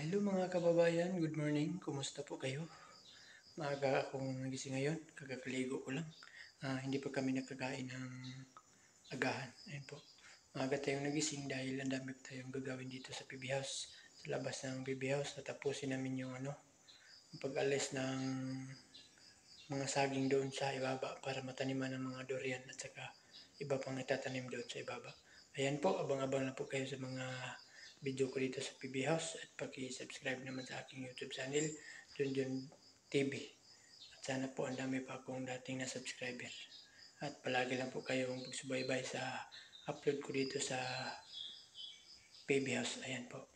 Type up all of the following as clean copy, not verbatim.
Hello mga kababayan, good morning. Kumusta po kayo? Maaga akong nagising ngayon, kagakaligo ko lang. Hindi pa kami nagkakain ng agahan. Ayun po. Maaga tayong nagising dahil ang dami pa tayong gagawin dito sa PB House. Sa labas ng PB House, tatapusin namin yung pag-alis ng mga saging doon sa ibaba para mataniman ng mga durian at saka iba pang itatanim doon sa ibaba. Ayan po, abang-abang na po kayo sa mga video ko dito sa PB House at paki-subscribe naman sa aking YouTube channel, Junjun TV. At sana po ang dami pa akong dating na subscriber. At palagi lang po kayong pagsubaybay sa upload ko dito sa PB House. Ayan po.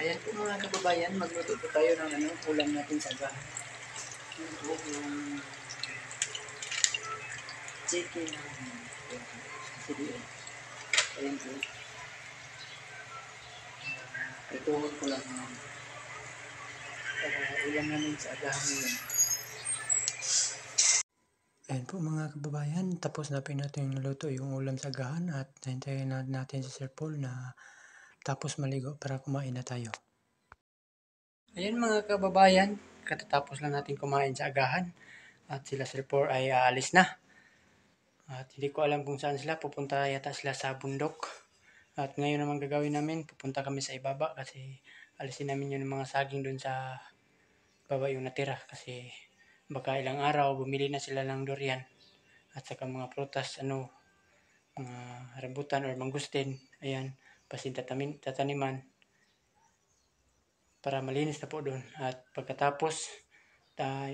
Ayan po mga kababayan, magluto po tayo ng ulam natin sa agahan. Ito po yung chicken CDN. Ayan po. Ituhod ko lang ulam namin sa agahan ngayon. Ayan po mga kababayan, tapos na po natin naluto yung ulam sa agahan at hintayin natin si Sir Paul na tapos maligo para kumain na tayo. Ayan mga kababayan, katatapos lang natin kumain sa agahan at sila Sir Paul ay aalis na. At hindi ko alam kung saan sila, pupunta yata sila sa bundok. At ngayon naman gagawin namin, pupunta kami sa ibaba kasi alisin namin yung mga saging doon sa baba yung natira kasi baka ilang araw bumili na sila ng durian at saka mga prutas, mga rambutan or mangustin. Ayan, tataniman para malinis na po doon. At pagkatapos,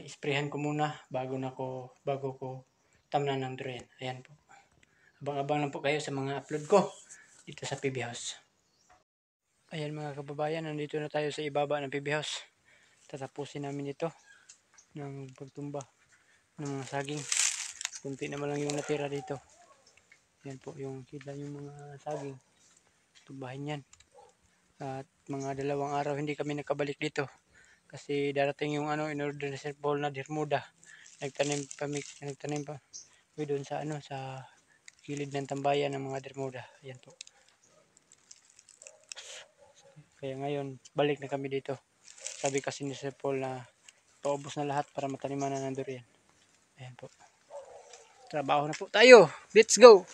isprehan ko muna bago ko tamnan ng durian. Ayan po. Abang-abang lang po kayo sa mga upload ko dito sa PB House. Ayan mga kababayan, nandito na tayo sa ibaba ng PB House. Tatapusin namin ito ng pagtumba ng mga saging. Kunti naman lang yung natira dito. Ayan po yung kita yung mga saging. Tumbahin yan. At mga 2 araw hindi kami nakabalik dito. Kasi darating yung in-order ni Sir Paul na dirmuda. Nagtanim pa doon sa sa gilid ng tambayan ng mga dirmuda. Ayan po. Kaya ngayon, balik na kami dito. Sabi kasi ni Sir Paul na paubos na lahat para mataniman na ng durian. Ayan po. Trabaho na po tayo. Let's go!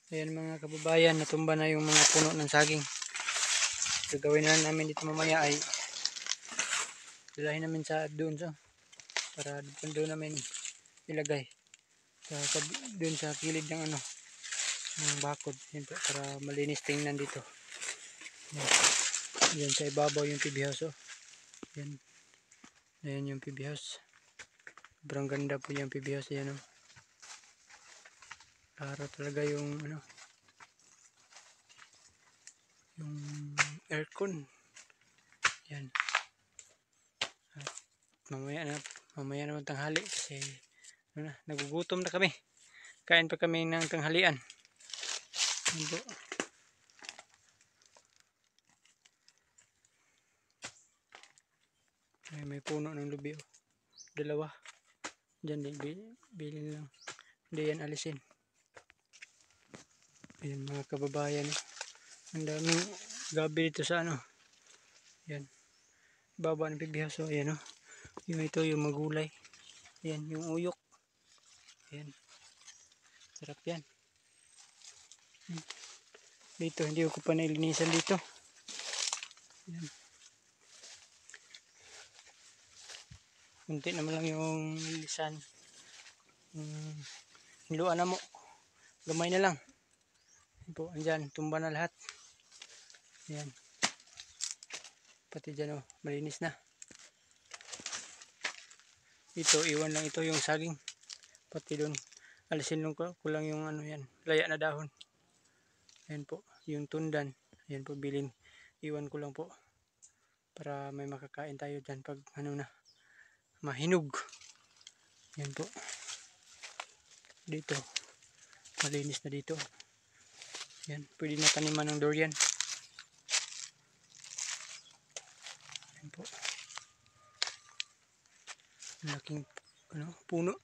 Ayan mga kababayan, natumba na yung mga puno ng saging. Gagawin na namin dito mamaya ay dalahin namin doon para doon namin ilagay doon sa kilid ng ng bakod. Yan po, para malinis tingnan dito. Yan sa ibabaw yung PB house. Yan. Ayan yung PB house. Sobrang ganda po yung PB house. Yan Klaro talaga yung yung aircon. Yan. At mamaya naman tanghali kasi nagugutom na kami. Kain pa kami ng tanghalian. Yan po. May puno ng lubi. Dalawa. Diyan din. Bilhin lang. Hindi yan alisin. Ayan mga kababayan. Ang daming gabi dito sa Yan. Baba ng PB house. Ayan Yung ito yung magulay. Ayan yung uyok. Ayan. Sarap yan. Dito hindi ko pa nailinisan dito. Ayan. Kunti naman lang yung lisan. Hiluan na mo. Gamay na lang. Po, andyan, tumba na lahat. Ayan. Pati dyan malinis na. Ito, iwan lang ito yung saging. Pati doon, alisin lang ko lang yung yan, laya na dahon. Ayan po, yung tundan. Ayan po, iwan ko lang po. Para may makakain tayo dyan pag mahinog. Ayan po. Dito, malinis na dito. Yan, pwede na taniman ng durian. Yan po. Malaking puno.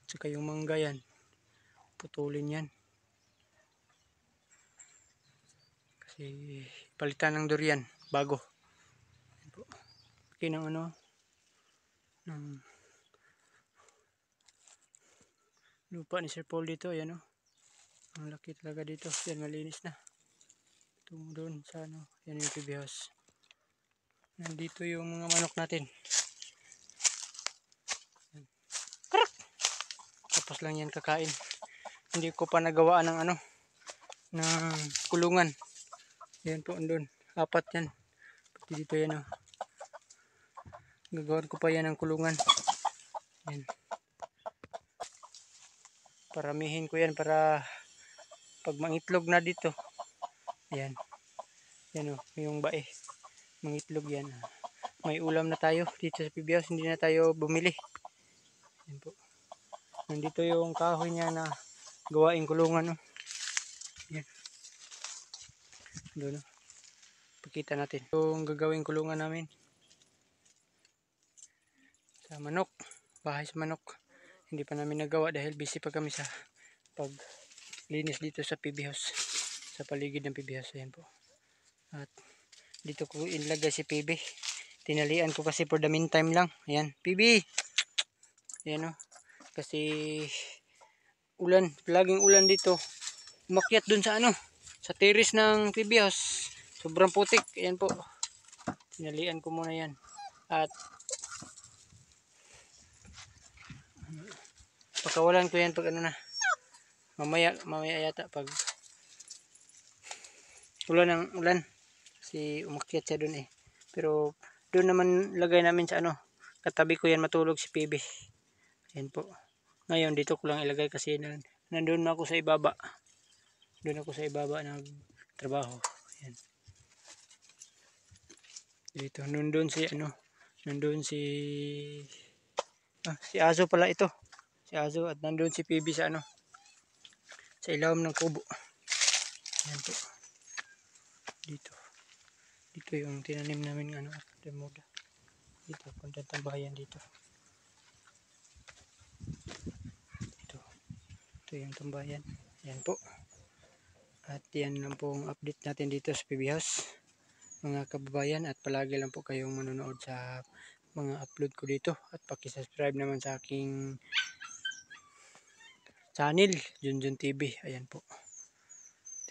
Tsaka yung mangga yan. Putulin yan. Kasi palitan ng durian bago. Yan po. Laki ng ng lupa ni Sir Paul dito. Yan ang laki talaga dito. Yan, malinis na. Ito doon sa yan yung PB house. Nandito yung mga manok natin. Yan. Tapos lang yan kakain. Hindi ko pa nagawaan ng ng kulungan. Yan po doon. 4 yan. Pati dito yan Gagawin ko pa yan ng kulungan. Yan. Paramihin ko yan para pag mangitlog na dito. Ayan. Yan yung bae. Mangitlog yan. May ulam na tayo dito sa PB house. Hindi na tayo bumili. Yan po. Nandito yung kahoy niya na gawaing kulungan. Yan. Doon. Pakita natin. Yung gagawing kulungan namin. Sa manok. Bahay sa manok. Hindi pa namin nagawa dahil busy pa kami sa paglinis dito sa PB house. Sa paligid ng PB house. Ayan po. At dito ko inlagay si PB. Tinalian ko kasi for the meantime lang. Ayan. PB! Ayan Kasi ulan. Laging ulan dito. Umakyat dun sa sa terrace ng PB house. Sobrang putik. Ayan po. Tinalian ko muna yan. At pakawalan ko yan pag mamaya yata pag ulan kasi umakyat siya dun pero doon naman lagay namin sa katabi ko yan matulog si PB. Ayan po. Ngayon dito ko lang ilagay kasi nandun ako sa ibaba. Doon ako sa ibaba nagtrabaho. Ayan. Dito nandun si Azo pala ito. Si Azo at nandun si PB sa sa ilawom ng kubo. Ayan po. Dito yung tinanim namin demoda. Dito punta tambayan dito. Ito yung tambayan. Ayan po. At yan lang po ang update natin dito sa PB house. Mga kababayan, at palagi lang po kayong manonood sa mga upload ko dito at paki-subscribe naman sa aking channel, Junjun TV. Ayan po.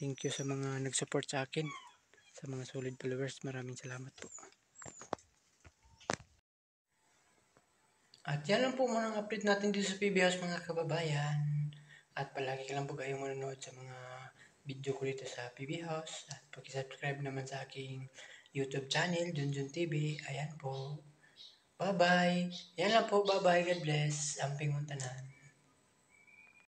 Thank you sa mga nag-support sa akin, sa mga solid followers. Maraming salamat po. At yan lang po muna ang update natin dito sa PB House mga kababayan. At palagi ka lang po kayo manonood sa mga video ko dito sa PB House. At pag-subscribe naman sa aking YouTube channel, Junjun TV. Ayan po. Bye-bye. Yan lang po. Bye-bye. God bless. Amping Muntanan.